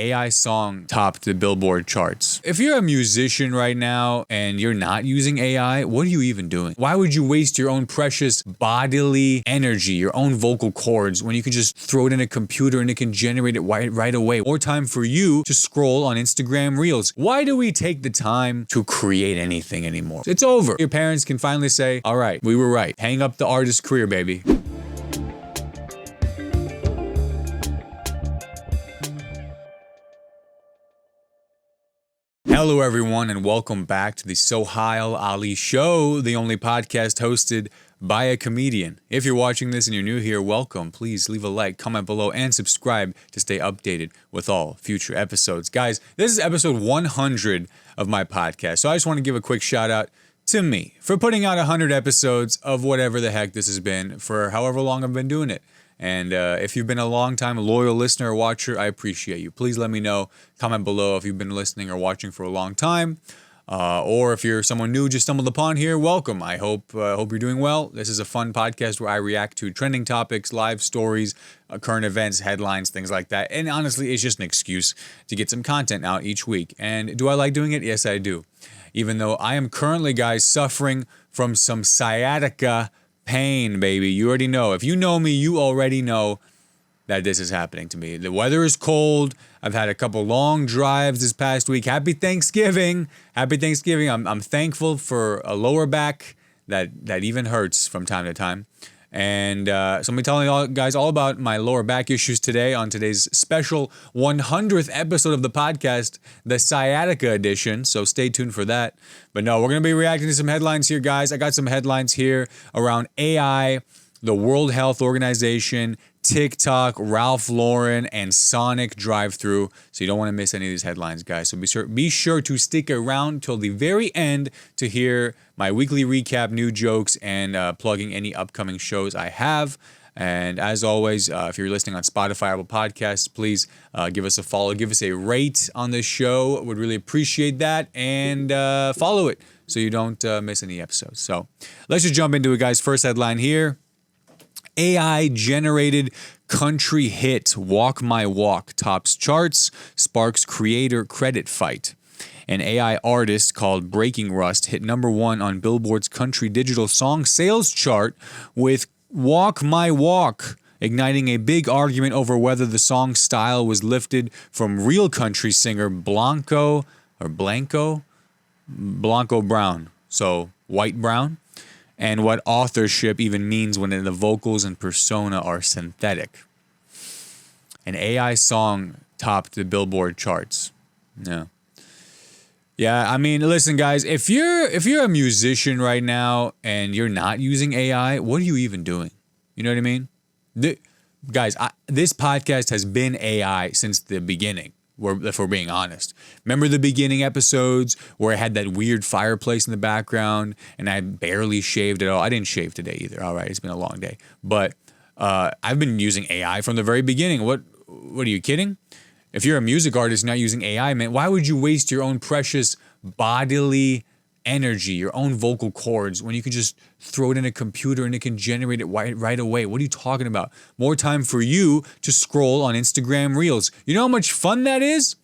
AI song topped the Billboard charts. If you're a musician right now and you're not using AI, what are you even doing? Why would you waste your own precious bodily energy, your own vocal cords, when you can just throw it in a computer and it can generate it right away? More time for you to scroll on Instagram Reels. Why do we take the time to create anything anymore? It's over. Your parents can finally say, all right, we were right. Hang up the artist career, baby. Hello everyone and welcome back to the Sohile Ali Show, the only podcast hosted by a comedian. If you're watching this and you're new here, welcome. Please leave a like, comment below, and subscribe to stay updated with all future episodes. Guys, this is episode 100 of my podcast, so I just want to give a quick shout out to me for putting out 100 episodes of whatever the heck this has been for however long I've been doing it. And if you've been a long-time loyal listener or watcher, I appreciate you. Please let me know. Comment below if you've been listening or watching for a long time. Or if you're someone new just stumbled upon here, welcome. I hope you're doing well. This is a fun podcast where I react to trending topics, live stories, current events, headlines, things like that. And honestly, it's just an excuse to get some content out each week. And do I like doing it? Yes, I do. Even though I am currently, guys, suffering from some sciatica pain, baby. You already know. If you know me, you already know that this is happening to me. The weather is cold. I've had a couple long drives this past week. Happy Thanksgiving. Happy Thanksgiving. I'm thankful for a lower back that even hurts from time to time. And so I'm going to be telling you guys all about my lower back issues today on today's special 100th episode of the podcast, the Sciatica edition. So stay tuned for that. But no, we're going to be reacting to some headlines here, guys. I got some headlines here around AI, the World Health Organization, TikTok, Ralph Lauren, and Sonic drive-thru. So you don't want to miss any of these headlines, guys. So be sure to stick around till the very end to hear my weekly recap, new jokes, and plugging any upcoming shows I have. And as always, if you're listening on Spotify or Apple Podcasts, please give us a follow, give us a rate on this show. Would really appreciate that. And follow it so you don't miss any episodes. So let's just jump into it, guys. First headline here. AI-generated country hit Walk My Walk tops charts, sparks creator credit fight. An AI artist called Breaking Rust hit #1 on Billboard's country digital song sales chart with Walk My Walk, igniting a big argument over whether the song's style was lifted from real country singer Blanco Brown, so White Brown, and what authorship even means when the vocals and persona are synthetic. An AI song topped the Billboard charts. Yeah, I mean, listen, guys, if you're a musician right now and you're not using AI, what are you even doing? You know what I mean? Guys, this podcast has been AI since the beginning. If we're being honest. Remember the beginning episodes where I had that weird fireplace in the background and I barely shaved at all? I didn't shave today either. All right, it's been a long day. But I've been using AI from the very beginning. What are you kidding? If you're a music artist not using AI, man, why would you waste your own precious bodily energy, your own vocal cords, when you can just throw it in a computer and it can generate it right away? What are you talking about? More time for you to scroll on Instagram Reels. You know how much fun that is?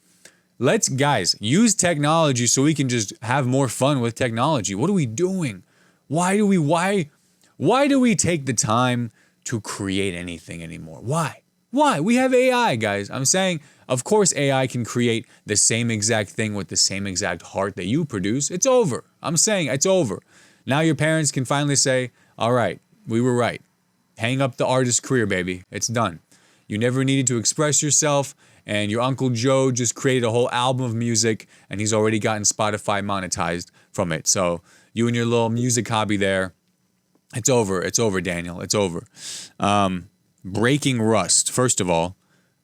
Let's, guys, use technology so we can just have more fun with technology. What are we doing? Why do we take the time to create anything anymore? Why? We have AI, guys. I'm saying, of course, AI can create the same exact thing with the same exact heart that you produce. It's over. I'm saying it's over. Now your parents can finally say, all right, we were right. Hang up the artist career, baby. It's done. You never needed to express yourself, and your Uncle Joe just created a whole album of music, and he's already gotten Spotify monetized from it. So you and your little music hobby there, it's over. It's over, Daniel. It's over. Breaking Rust. First of all,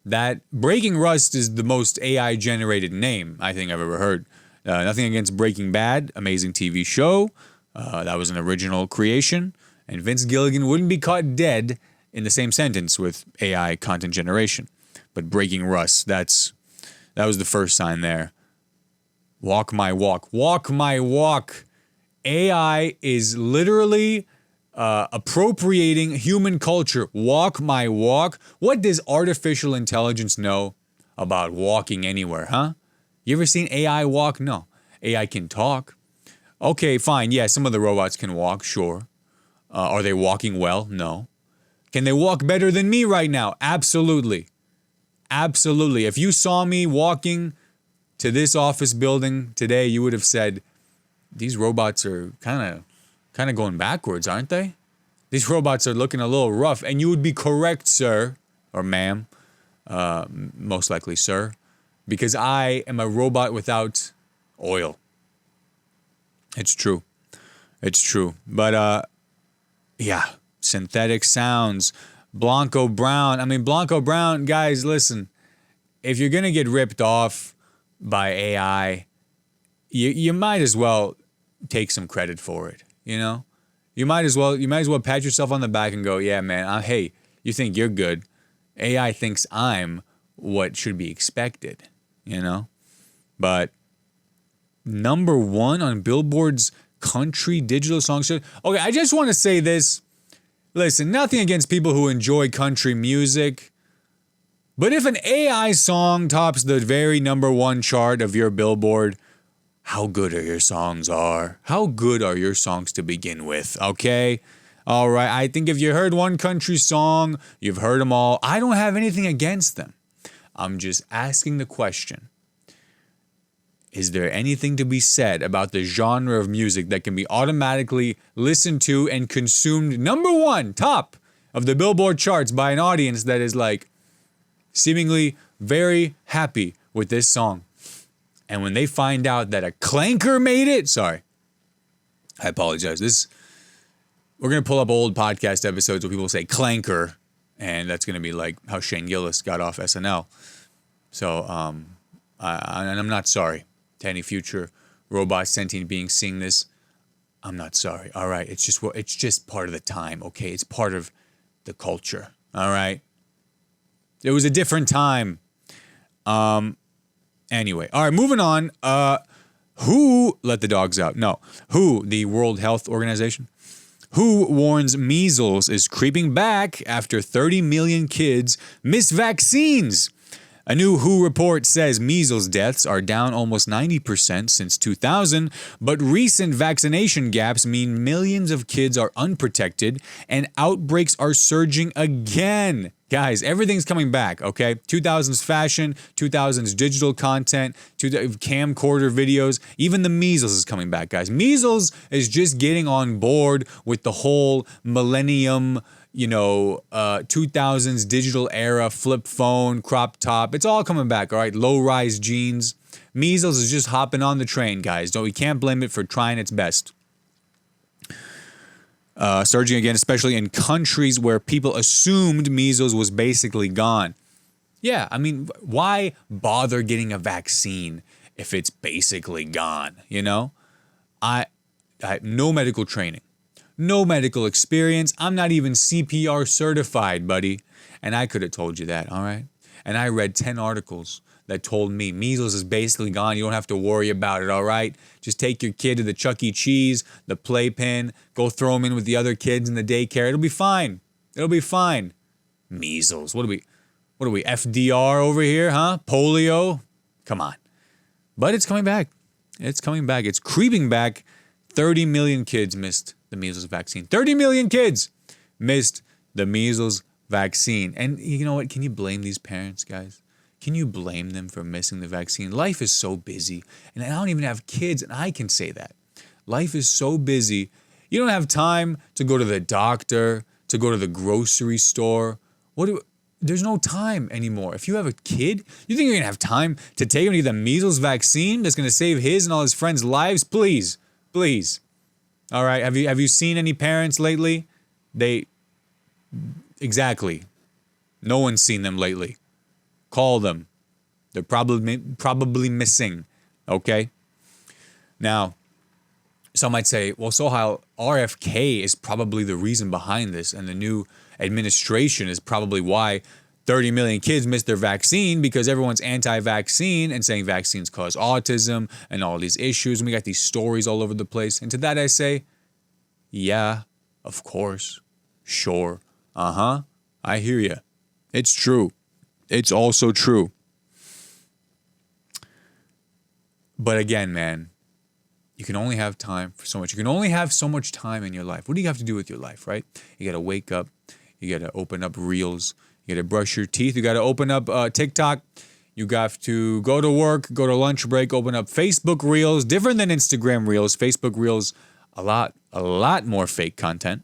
that Breaking Rust is the most AI-generated name I think I've ever heard. Nothing against Breaking Bad, amazing TV show. That was an original creation. And Vince Gilligan wouldn't be caught dead in the same sentence with AI content generation. But Breaking Rust, that was the first sign there. Walk My Walk. Walk My Walk. AI is literally appropriating human culture. Walk my walk. What does artificial intelligence know about walking anywhere, huh? You ever seen AI walk? No. AI can talk. Okay, fine. Yeah, some of the robots can walk, sure. Are they walking well? No. Can they walk better than me right now? Absolutely. Absolutely. If you saw me walking to this office building today, you would have said, these robots are kind of going backwards, aren't they? These robots are looking a little rough. And you would be correct, sir, or ma'am, most likely sir, because I am a robot without oil. It's true. It's true. But, yeah, synthetic sounds. Blanco Brown. I mean, Blanco Brown, guys, listen. If you're going to get ripped off by AI, you might as well take some credit for it, you know? You might as well pat yourself on the back and go, yeah, man, hey, you think you're good. AI thinks I'm what should be expected, you know? But number one on Billboard's country digital song chart. Okay, I just want to say this. Listen, nothing against people who enjoy country music. But if an AI song tops the very number one chart of your Billboard, how good are your songs are? How good are your songs to begin with, okay? All right, I think if you heard one country song, you've heard them all. I don't have anything against them. I'm just asking the question. Is there anything to be said about the genre of music that can be automatically listened to and consumed number one, top of the Billboard charts by an audience that is like seemingly very happy with this song? And when they find out that a clanker made it, sorry, I apologize. We're going to pull up old podcast episodes where people say clanker, and that's going to be like how Shane Gillis got off SNL. So, and I'm not sorry to any future robot sentient being seeing this. I'm not sorry. All right. It's just part of the time. Okay. It's part of the culture. All right. It was a different time. Anyway. All right. Moving on. WHO let the dogs out? No. WHO, the World Health Organization, WHO warns measles is creeping back after 30 million kids miss vaccines. A new WHO report says measles deaths are down almost 90% since 2000, but recent vaccination gaps mean millions of kids are unprotected and outbreaks are surging again. Guys, everything's coming back, okay? 2000s fashion, 2000s digital content, camcorder videos, even the measles is coming back, guys. Measles is just getting on board with the whole millennium 2000s digital era, flip phone, crop top. It's all coming back, all right? Low-rise jeans. Measles is just hopping on the train, guys. We can't blame it for trying its best. Surging again, especially in countries where people assumed measles was basically gone. Yeah, I mean, why bother getting a vaccine if it's basically gone, you know? I have no medical training. No medical experience. I'm not even CPR certified, buddy. And I could have told you that, all right? And I read 10 articles that told me measles is basically gone. You don't have to worry about it, all right? Just take your kid to the Chuck E. Cheese, the playpen, go throw him in with the other kids in the daycare. It'll be fine. It'll be fine. Measles. What are we, FDR over here, huh? Polio? Come on. But it's coming back. It's coming back. It's creeping back. 30 million kids missed the measles vaccine. 30 million kids missed the measles vaccine. And you know what? Can you blame these parents, guys? Can you blame them for missing the vaccine? Life is so busy. And I don't even have kids, and I can say that. Life is so busy. You don't have time to go to the doctor, to go to the grocery store. There's no time anymore. If you have a kid, you think you're going to have time to take him to the measles vaccine that's going to save his and all his friends' lives? Please. Please. All right. Have you seen any parents lately? Exactly. No one's seen them lately. Call them. They're probably missing. Okay. Now, some might say, well, Sohile, RFK is probably the reason behind this, and the new administration is probably why 30 million kids missed their vaccine, because everyone's anti-vaccine and saying vaccines cause autism and all these issues. And we got these stories all over the place. And to that I say, yeah, of course, sure, I hear you. It's true. It's also true. But again, man, you can only have time for so much. You can only have so much time in your life. What do you have to do with your life, right? You got to wake up. You got to open up Reels. You got to brush your teeth. You got to open up TikTok. You got to go to work, go to lunch break, open up Facebook Reels. Different than Instagram Reels. Facebook Reels, a lot more fake content.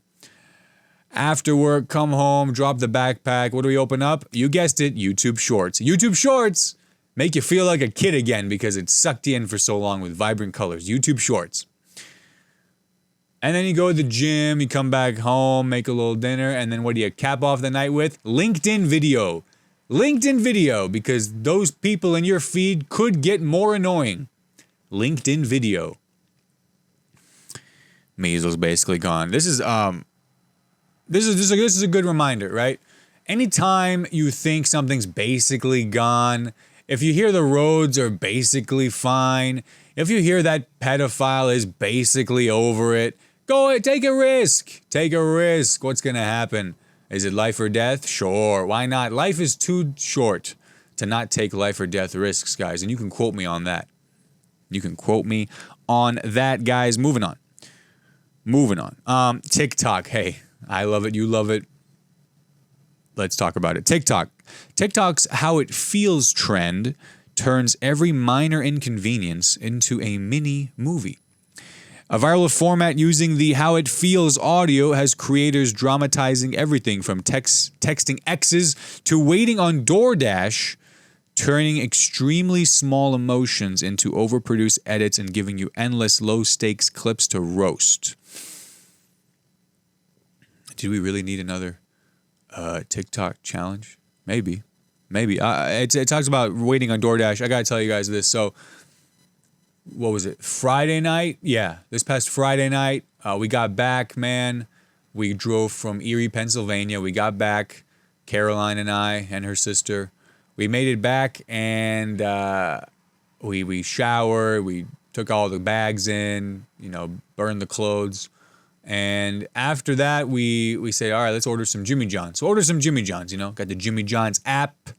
After work, come home, drop the backpack. What do we open up? You guessed it, YouTube Shorts. YouTube Shorts make you feel like a kid again because it sucked you in for so long with vibrant colors. YouTube Shorts. And then you go to the gym, you come back home, make a little dinner, and then what do you cap off the night with? LinkedIn video. LinkedIn video, because those people in your feed could get more annoying. LinkedIn video. Measles basically gone. This is a good reminder, right? Anytime you think something's basically gone, if you hear the roads are basically fine, if you hear that pedophile is basically over it, go take a risk. Take a risk. What's going to happen? Is it life or death? Sure. Why not? Life is too short to not take life or death risks, guys. And you can quote me on that. You can quote me on that, guys. Moving on. TikTok. Hey, I love it. You love it. Let's talk about it. TikTok. TikTok's how it feels trend turns every minor inconvenience into a mini movie. A viral format using the how it feels audio has creators dramatizing everything from texting exes to waiting on DoorDash, turning extremely small emotions into overproduced edits and giving you endless low-stakes clips to roast. Do we really need another TikTok challenge? Maybe. It talks about waiting on DoorDash. I got to tell you guys this. So, what was it? Friday night? Yeah, this past Friday night, we got back, man. We drove from Erie, Pennsylvania. We got back, Caroline and I and her sister. We made it back, and we showered. We took all the bags in, burned the clothes. And after that, we say, all right, let's order some Jimmy John's. So order some Jimmy John's, got the Jimmy John's app.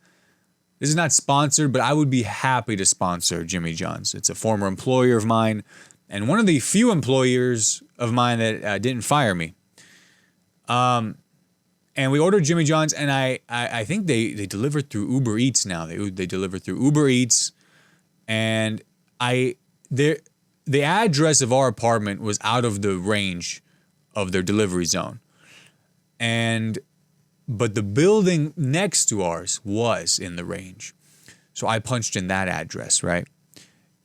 This is not sponsored, but I would be happy to sponsor Jimmy John's. It's a former employer of mine and one of the few employers of mine that didn't fire me. And we ordered Jimmy John's, and I think they deliver through Uber Eats now. They deliver through Uber Eats, and the address of our apartment was out of the range of their delivery zone. But the building next to ours was in the range. So I punched in that address, right?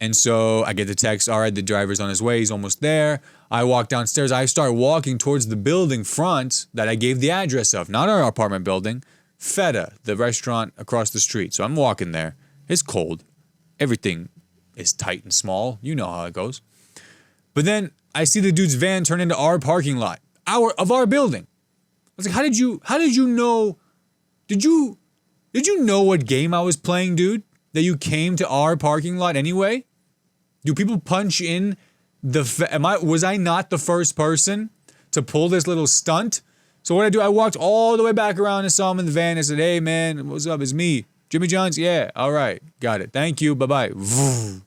And so I get the text, all right, the driver's on his way, he's almost there. I walk downstairs, I start walking towards the building front that I gave the address of, not our apartment building, Feta, the restaurant across the street. So I'm walking there, it's cold, everything is tight and small, you know how it goes. But then I see the dude's van turn into our parking lot, of our building. I was like, how did you know? Did you know what game I was playing, dude? That you came to our parking lot anyway? Do people punch in was I not the first person to pull this little stunt? So what I do, I walked all the way back around and saw him in the van. I said, hey man, what's up? It's me. Jimmy John's? Yeah, all right. Got it. Thank you. Bye-bye. I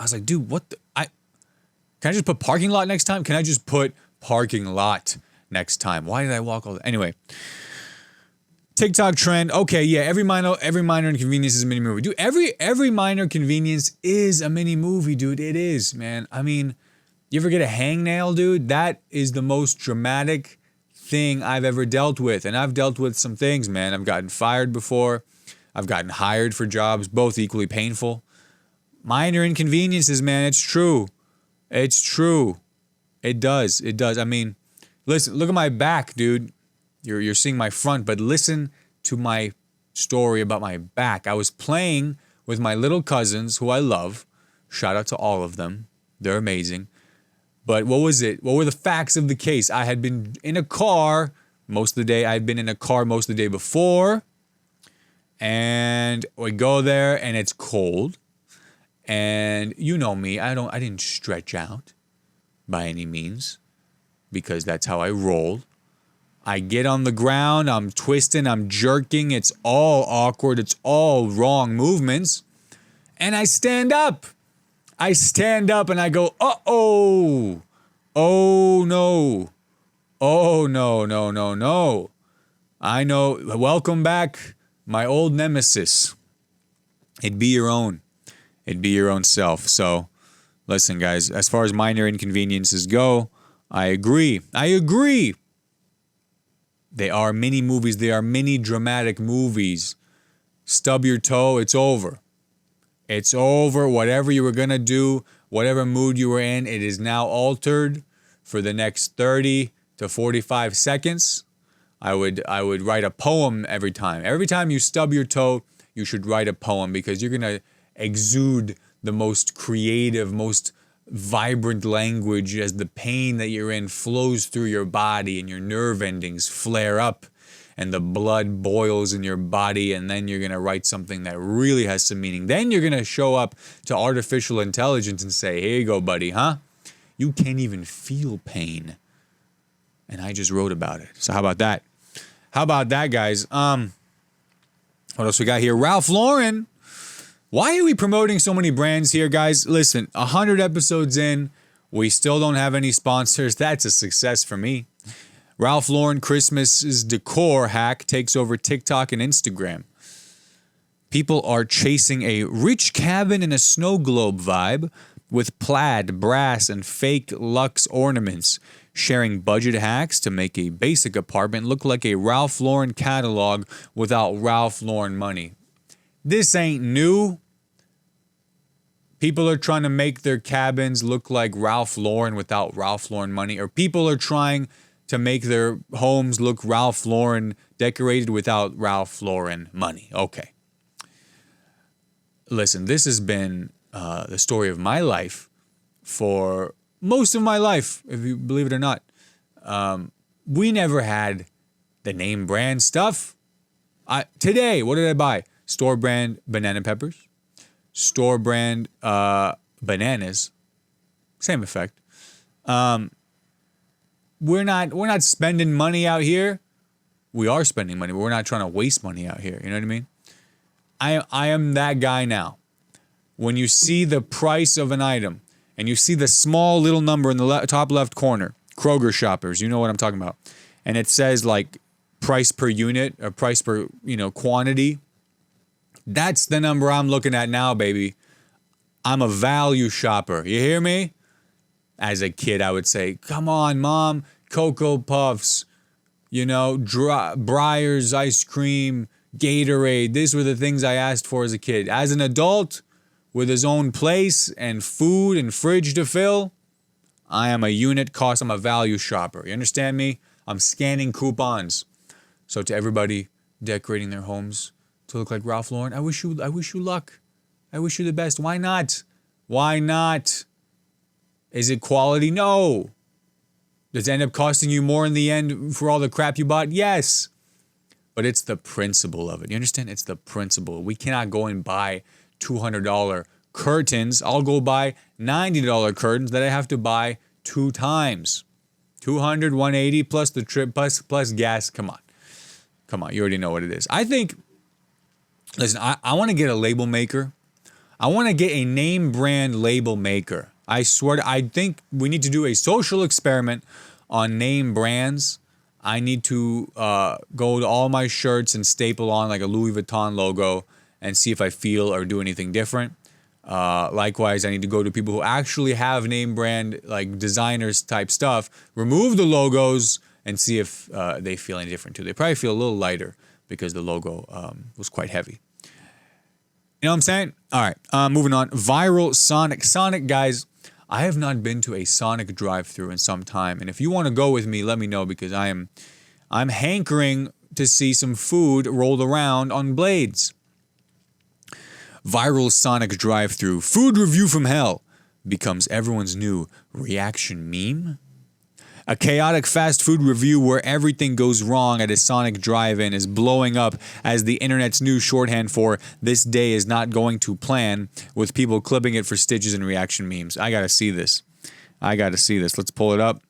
was like, dude, can I just put parking lot next time? Can I just put parking lot next time? Why did I walk all that? Anyway, TikTok trend. Okay, yeah, every minor inconvenience is a mini movie. Dude, every minor convenience is a mini movie, dude. It is, man. I mean, you ever get a hangnail, dude? That is the most dramatic thing I've ever dealt with. And I've dealt with some things, man. I've gotten fired before. I've gotten hired for jobs, both equally painful. Minor inconveniences, man. It's true. It's true. It does. I mean, listen, look at my back, dude. You're seeing my front, but listen to my story about my back. I was playing with my little cousins, who I love. Shout out to all of them. They're amazing. But what was it? What were the facts of the case? I had been in a car most of the day. I had been in a car most of the day before. And we go there, and it's cold. And you know me, I didn't stretch out by any means, because that's how I roll. I get on the ground, I'm twisting, I'm jerking, it's all awkward, it's all wrong movements. And I stand up. I stand up and I go, uh-oh. Oh, no. Oh, no, no, no, no. I know. Welcome back, my old nemesis. It'd be your own. It'd be your own self. So, listen, guys, as far as minor inconveniences go, I agree. I agree. They are mini movies. They are mini dramatic movies. Stub your toe, it's over. It's over. Whatever you were going to do, whatever mood you were in, it is now altered for the next 30 to 45 seconds. I would write a poem every time. Every time you stub your toe, you should write a poem because you're going to exude the most creative, most vibrant language as the pain that you're in flows through your body and your nerve endings flare up and the blood boils in your body, and then you're going to write something that really has some meaning. Then you're going to show up to artificial intelligence and say, here you go, buddy, huh? You can't even feel pain. And I just wrote about it. So how about that? How about that, guys? What else we got here? Ralph Lauren. Why are we promoting so many brands here, guys? Listen, 100 episodes in, we still don't have any sponsors. That's a success for me. Ralph Lauren Christmas's decor hack takes over TikTok and Instagram. People are chasing a rich cabin in a snow globe vibe with plaid, brass, and fake luxe ornaments, sharing budget hacks to make a basic apartment look like a Ralph Lauren catalog without Ralph Lauren money. This ain't new. People are trying to make their cabins look like Ralph Lauren without Ralph Lauren money, or people are trying to make their homes look Ralph Lauren decorated without Ralph Lauren money. Okay. Listen, this has been the story of my life for most of my life, if you believe it or not. We never had the name brand stuff. Today, what did I buy? Store brand banana peppers. Store brand bananas. Same effect. We're not spending money out here. We are spending money, but we're not trying to waste money out here. You know what I mean? I am that guy now. When you see the price of an item and you see the small little number in the top left corner, Kroger shoppers, you know what I'm talking about, and it says like price per unit or price per, quantity. That's the number I'm looking at now, baby. I'm a value shopper. You hear me? As a kid, I would say, come on, Mom, Cocoa Puffs, Breyers ice cream, Gatorade. These were the things I asked for as a kid. As an adult, with his own place and food and fridge to fill, I am a unit cost. I'm a value shopper. You understand me? I'm scanning coupons. So to everybody decorating their homes to look like Ralph Lauren, I wish you luck. I wish you the best. Why not? Why not? Is it quality? No. Does it end up costing you more in the end for all the crap you bought? Yes. But it's the principle of it. You understand? It's the principle. We cannot go and buy $200 curtains. I'll go buy $90 curtains that I have to buy 2 times. $200, $180 plus the trip plus gas. Come on. You already know what it is. I think, listen, I want to get a label maker. I want to get a name brand label maker. I swear I think we need to do a social experiment on name brands. I need to go to all my shirts and staple on like a Louis Vuitton logo and see if I feel or do anything different. Likewise, I need to go to people who actually have name brand, like designers type stuff, remove the logos and see if they feel any different too. They probably feel a little lighter because the logo was quite heavy. You know what I'm saying? All right, moving on. Viral Sonic. Sonic, guys, I have not been to a Sonic drive-thru in some time. And if you want to go with me, let me know because I'm hankering to see some food rolled around on blades. Viral Sonic drive-thru. Food review from hell becomes everyone's new reaction meme. A chaotic fast food review where everything goes wrong at a Sonic drive-in is blowing up as the internet's new shorthand for this day is not going to plan, with people clipping it for stitches and reaction memes. I gotta see this. Let's pull it up.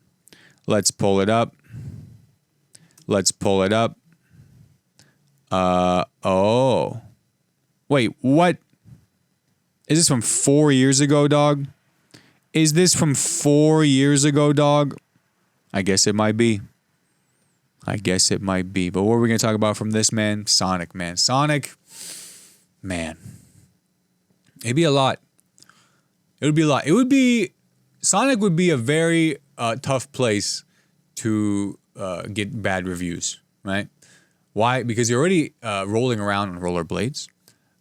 Oh. Wait, what? Is this from 4 years ago, dog? Is this from 4 years ago, dog? I guess it might be. I guess it might be. But what are we going to talk about from this, man? Sonic, man. Sonic, man. It'd be a lot. It would be a lot. Sonic would be a very tough place to get bad reviews, right? Why? Because you're already rolling around on rollerblades.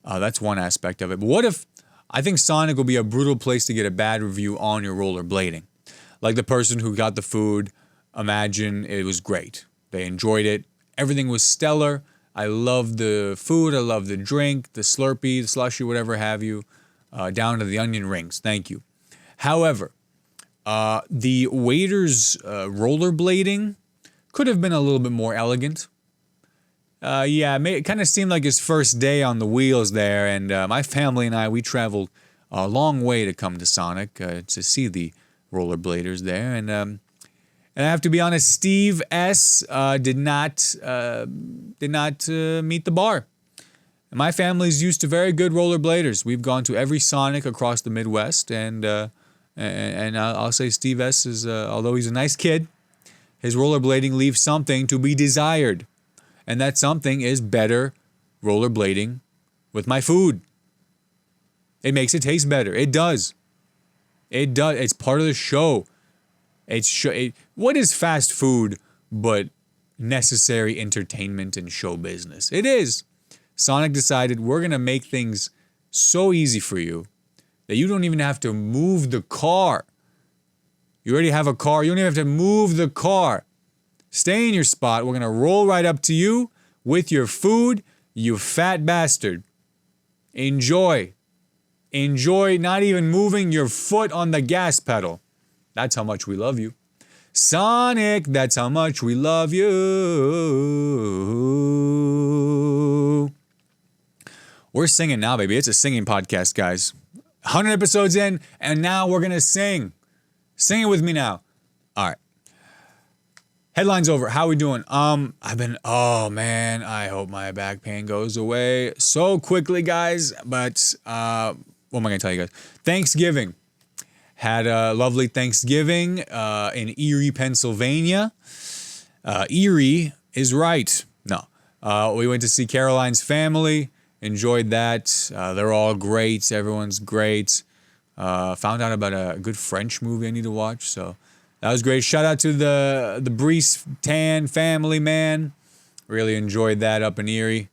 That's one aspect of it. But what if, I think Sonic will be a brutal place to get a bad review on your rollerblading. Like the person who got the food, imagine it was great. They enjoyed it. Everything was stellar. I love the food. I love the drink, the Slurpee, the slushy, whatever have you, down to the onion rings. Thank you. However, the waiter's rollerblading could have been a little bit more elegant. It kind of seemed like his first day on the wheels there, and my family and I, we traveled a long way to come to Sonic to see the rollerbladers there, and I have to be honest, Steve S. did not meet the bar. My family's used to very good rollerbladers. We've gone to every Sonic across the Midwest, and I'll say Steve S. is, although he's a nice kid, his rollerblading leaves something to be desired. And that something is better rollerblading with my food. It makes it taste better. It does. It does. It's part of the show. What is fast food but necessary entertainment and show business? It is. Sonic decided we're going to make things so easy for you that you don't even have to move the car. You already have a car. You don't even have to move the car. Stay in your spot. We're going to roll right up to you with your food, you fat bastard. Enjoy. Enjoy not even moving your foot on the gas pedal. That's how much we love you. Sonic, that's how much we love you. We're singing now, baby. It's a singing podcast, guys. 100 episodes in, and now we're going to sing. Sing it with me now. All right. Headlines over. How we doing? Oh man, I hope my back pain goes away so quickly, guys. But what am I gonna tell you guys? Thanksgiving. Had a lovely Thanksgiving in Erie, Pennsylvania. Erie is right. No. We went to see Caroline's family. Enjoyed that. They're all great. Everyone's great. Found out about a good French movie I need to watch, so that was great. Shout out to the Brees Tan family, man. Really enjoyed that up in Erie.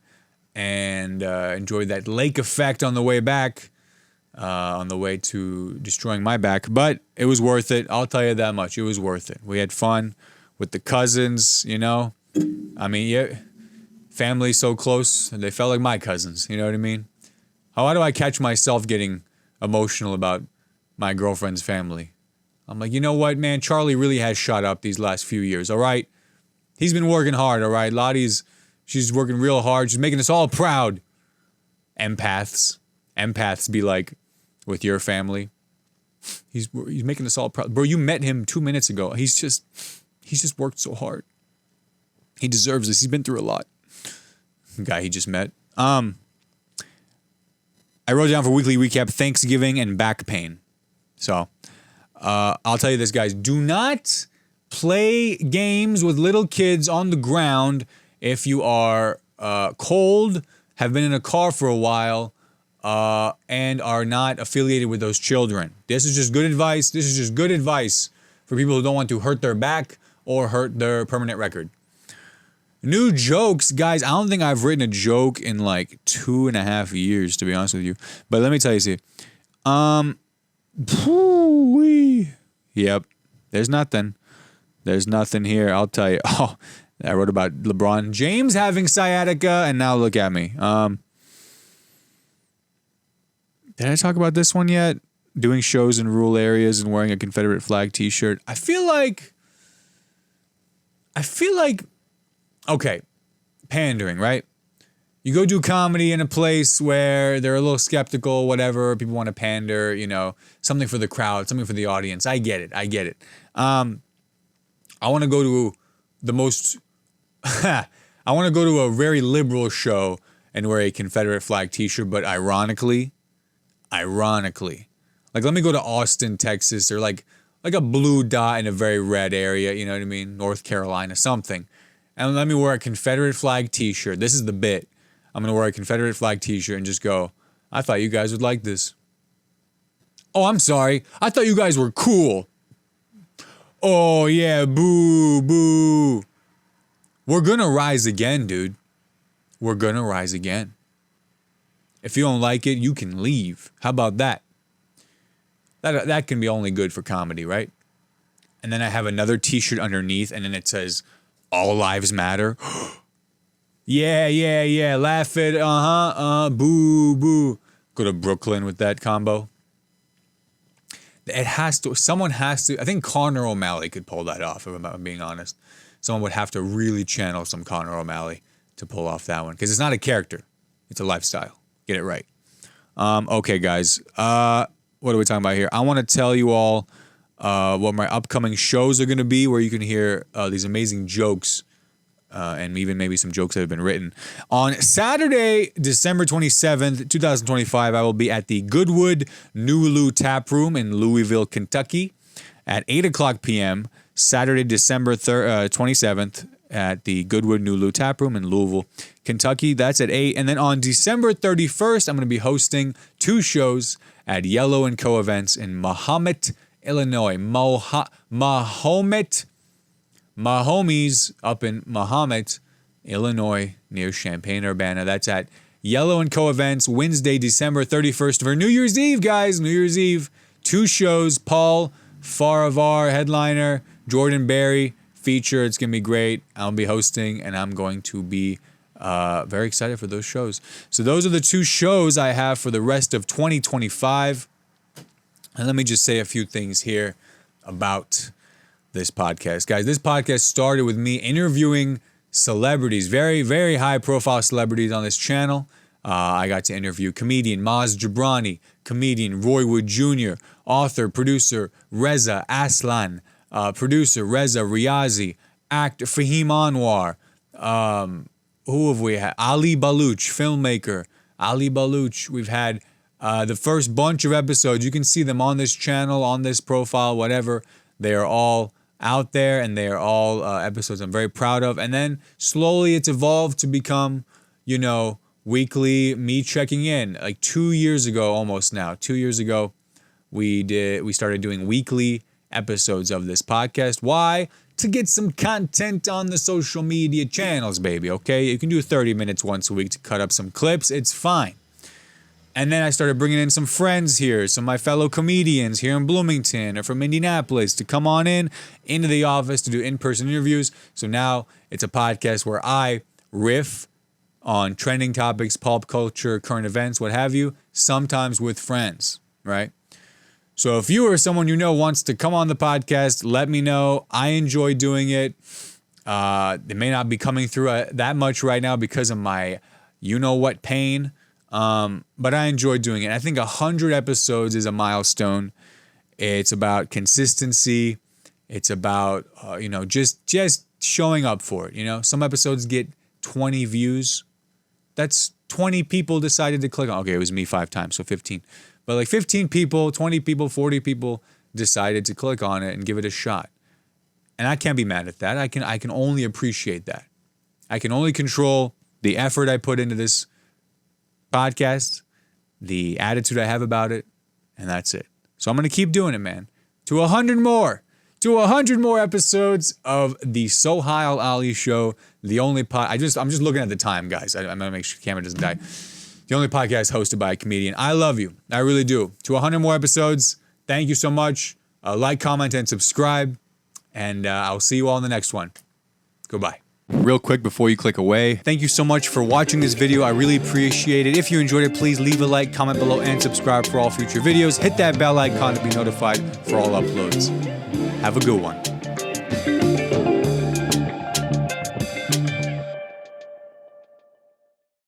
And enjoyed that lake effect on the way back. On the way to destroying my back. But it was worth it. I'll tell you that much. It was worth it. We had fun with the cousins, you know. I mean, yeah, family so close. They felt like my cousins, you know what I mean? How do I catch myself getting emotional about my girlfriend's family? I'm like, you know what, man? Charlie really has shot up these last few years, all right? He's been working hard, all right? She's working real hard. She's making us all proud. Empaths be like, with your family. He's making us all proud. Bro, you met him 2 minutes ago. He's just worked so hard. He deserves this. He's been through a lot. The guy he just met. I wrote down for weekly recap, Thanksgiving and back pain. So, I'll tell you this, guys. Do not play games with little kids on the ground if you are cold, have been in a car for a while, and are not affiliated with those children. This is just good advice. This is just good advice for people who don't want to hurt their back or hurt their permanent record. New jokes, guys. I don't think I've written a joke in like 2.5 years, to be honest with you. But let me tell you, see. Yep. There's nothing. There's nothing here. I'll tell you. Oh, I wrote about LeBron James having sciatica, and now look at me. Did I talk about this one yet? Doing shows in rural areas and wearing a Confederate flag t-shirt. I feel like, okay, pandering, right? You go do comedy in a place where they're a little skeptical, whatever. People want to pander, you know, something for the crowd, something for the audience. I get it. I want to go to I want to go to a very liberal show and wear a Confederate flag t-shirt, but ironically, ironically. Like, let me go to Austin, Texas, or like a blue dot in a very red area, you know what I mean? North Carolina, something. And let me wear a Confederate flag t-shirt. This is the bit. I'm going to wear a Confederate flag t-shirt and just go, I thought you guys would like this. Oh, I'm sorry. I thought you guys were cool. Oh, yeah, boo, boo. We're going to rise again, dude. We're going to rise again. If you don't like it, you can leave. How about that? That can be only good for comedy, right? And then I have another t-shirt underneath, and then it says, All Lives Matter. Yeah. Laugh it. Boo, boo. Go to Brooklyn with that combo. Someone has to. I think Conor O'Malley could pull that off, if I'm being honest. Someone would have to really channel some Conor O'Malley to pull off that one. Because it's not a character. It's a lifestyle. Get it right. Okay, guys. What are we talking about here? I want to tell you all what my upcoming shows are going to be, where you can hear these amazing jokes and even maybe some jokes that have been written. On Saturday, December 27th, 2025, I will be at the Goodwood Nulu Tap Room in Louisville, Kentucky at 8 o'clock p.m. Saturday, December 27th at the Goodwood Nulu Tap Room in Louisville, Kentucky. That's at 8. And then on December 31st, I'm going to be hosting 2 shows at Yellow & Co. events in Mahomet, Illinois. Mahomes up in Mahomet, Illinois, near Champaign-Urbana. That's at Yellow & Co. events, Wednesday, December 31st for New Year's Eve, guys. New Year's Eve. 2 shows. Paul Farivar, headliner. Jordan Berry, feature. It's going to be great. I'll be hosting, and I'm going to be very excited for those shows. So those are the 2 shows I have for the rest of 2025. And let me just say a few things here about this podcast. Guys, this podcast started with me interviewing celebrities, very, very high-profile celebrities on this channel. I got to interview comedian Maz Jobrani, comedian Roy Wood Jr., author, producer Reza Aslan, producer Reza Riazi, actor Fahim Anwar, who have we had? Ali Baluch, filmmaker Ali Baluch. We've had the first bunch of episodes. You can see them on this channel, on this profile, whatever. They are all out there, and they are all episodes I'm very proud of. And then slowly it's evolved to become, weekly me checking in. Like 2 years ago, almost now, 2 years ago, we started doing weekly episodes of this podcast. Why? To get some content on the social media channels, baby, okay? You can do 30 minutes once a week to cut up some clips. It's fine. And then I started bringing in some friends here, some of my fellow comedians here in Bloomington or from Indianapolis to come on into the office to do in-person interviews. So now it's a podcast where I riff on trending topics, pop culture, current events, what have you, sometimes with friends, right? So if you or someone wants to come on the podcast, let me know. I enjoy doing it. It may not be coming through that much right now because of my you-know-what pain. But I enjoy doing it. I think 100 episodes is a milestone. It's about consistency. It's about, just showing up for it. Some episodes get 20 views. That's 20 people decided to click on. Okay, it was me 5 times, so 15. But like 15 people, 20 people, 40 people decided to click on it and give it a shot. And I can't be mad at that. I can only appreciate that. I can only control the effort I put into this podcast, the attitude I have about it, and that's it. So I'm going to keep doing it, man. To 100 more. To 100 more episodes of the Sohile Ali Show, the only I'm just looking at the time, guys. I'm going to make sure the camera doesn't die. The only podcast hosted by a comedian. I love you. I really do. To 100 more episodes, thank you so much. Like, comment, and subscribe. And I'll see you all in the next one. Goodbye. Real quick before you click away, thank you so much for watching this video. I really appreciate it. If you enjoyed it, please leave a like, comment below, and subscribe for all future videos. Hit that bell icon to be notified for all uploads. Have a good one.